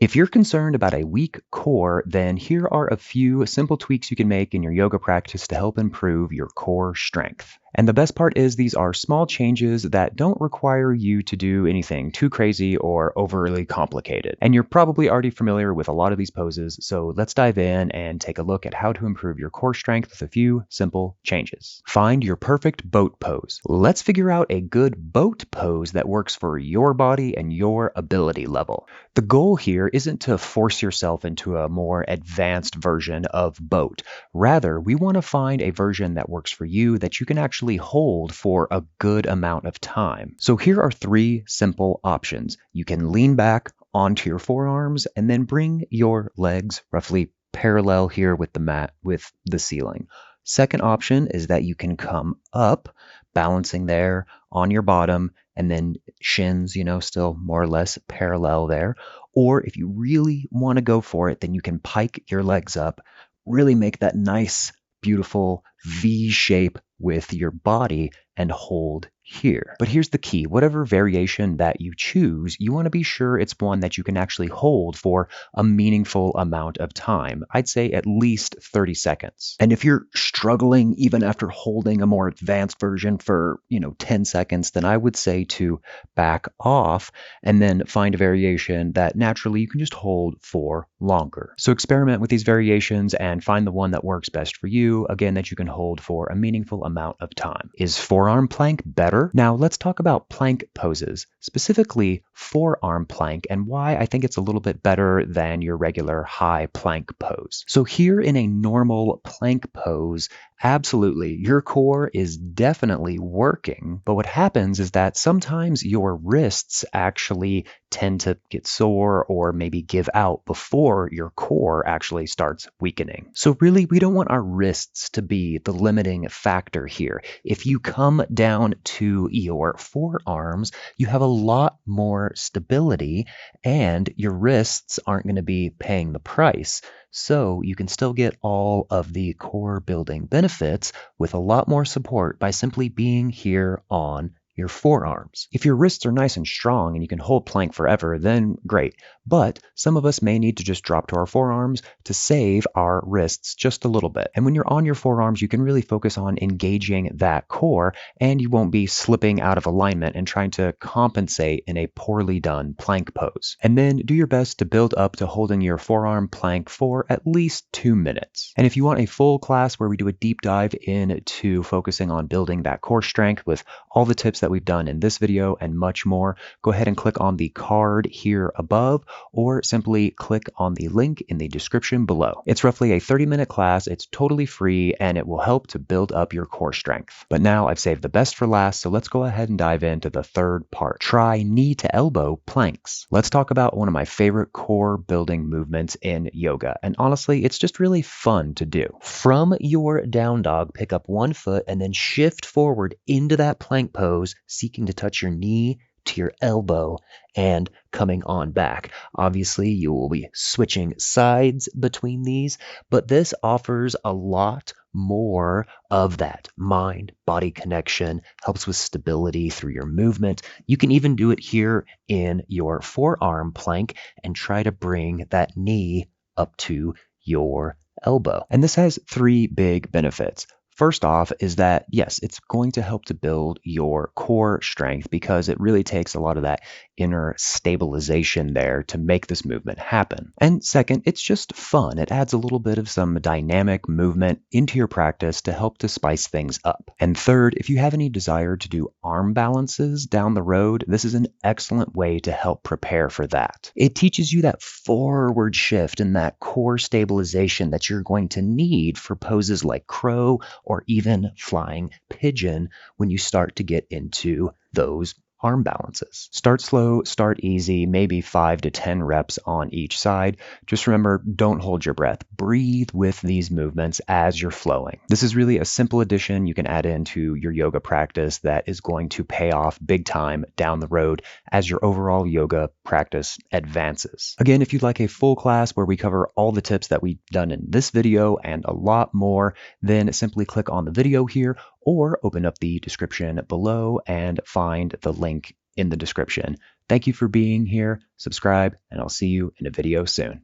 If you're concerned about a weak core, then here are a few simple tweaks you can make in your yoga practice to help improve your core strength. And the best part is these are small changes that don't require you to do anything too crazy or overly complicated. And you're probably already familiar with a lot of these poses, so let's dive in and take a look at how to improve your core strength with a few simple changes. Find your perfect boat pose. Let's figure out a good boat pose that works for your body and your ability level. The goal here isn't to force yourself into a more advanced version of boat. Rather, we want to find a version that works for you that you can actually hold for a good amount of time. So here are 3 simple options. You can lean back onto your forearms and then bring your legs roughly parallel here with the mat, with the ceiling. Second option is that you can come up, balancing there on your bottom, and then shins, still more or less parallel there. Or if you really want to go for it, then you can pike your legs up, really make that nice, beautiful V shape with your body and hold here. But here's the key. Whatever variation that you choose, you want to be sure it's one that you can actually hold for a meaningful amount of time. I'd say at least 30 seconds. And if you're struggling even after holding a more advanced version for, 10 seconds, then I would say to back off and then find a variation that naturally you can just hold for longer. So experiment with these variations and find the one that works best for you, again, that you can hold for a meaningful amount of time. Is forearm plank better? Now let's talk about plank poses, specifically forearm plank, and why I think it's a little bit better than your regular high plank pose. So here in a normal plank pose, absolutely, your core is definitely working, but what happens is that sometimes your wrists actually tend to get sore or maybe give out before your core actually starts weakening. So really, we don't want our wrists to be the limiting factor here. If you come down to your forearms, you have a lot more stability and your wrists aren't going to be paying the price. So you can still get all of the core building benefits with a lot more support by simply being here on your forearms. If your wrists are nice and strong and you can hold plank forever, then great. But some of us may need to just drop to our forearms to save our wrists just a little bit. And when you're on your forearms, you can really focus on engaging that core and you won't be slipping out of alignment and trying to compensate in a poorly done plank pose. And then do your best to build up to holding your forearm plank for at least 2 minutes. And if you want a full class where we do a deep dive into focusing on building that core strength with all the tips that we've done in this video and much more, go ahead and click on the card here above or simply click on the link in the description below. It's roughly a 30-minute class, it's totally free, and it will help to build up your core strength. But now I've saved the best for last, so let's go ahead and dive into the third part. Try knee to elbow planks. Let's talk about one of my favorite core building movements in yoga, and honestly, it's just really fun to do. From your down dog, pick up one foot and then shift forward into that plank pose, seeking to touch your knee to your elbow and coming on back. Obviously, you will be switching sides between these, but this offers a lot more of that mind-body connection, helps with stability through your movement. You can even do it here in your forearm plank and try to bring that knee up to your elbow. And this has 3 big benefits. First off is that, yes, it's going to help to build your core strength because it really takes a lot of that inner stabilization there to make this movement happen. And second, it's just fun. It adds a little bit of some dynamic movement into your practice to help to spice things up. And third, if you have any desire to do arm balances down the road, this is an excellent way to help prepare for that. It teaches you that forward shift and that core stabilization that you're going to need for poses like crow or even flying pigeon when you start to get into those arm balances. Start slow, start easy, maybe 5 to 10 reps on each side. Just remember, don't hold your breath. Breathe with these movements as you're flowing. This is really a simple addition you can add into your yoga practice that is going to pay off big time down the road as your overall yoga practice advances. Again, if you'd like a full class where we cover all the tips that we've done in this video and a lot more, then simply click on the video here or open up the description below and find the link in the description Thank you for being here. Subscribe, and I'll see you in a video soon.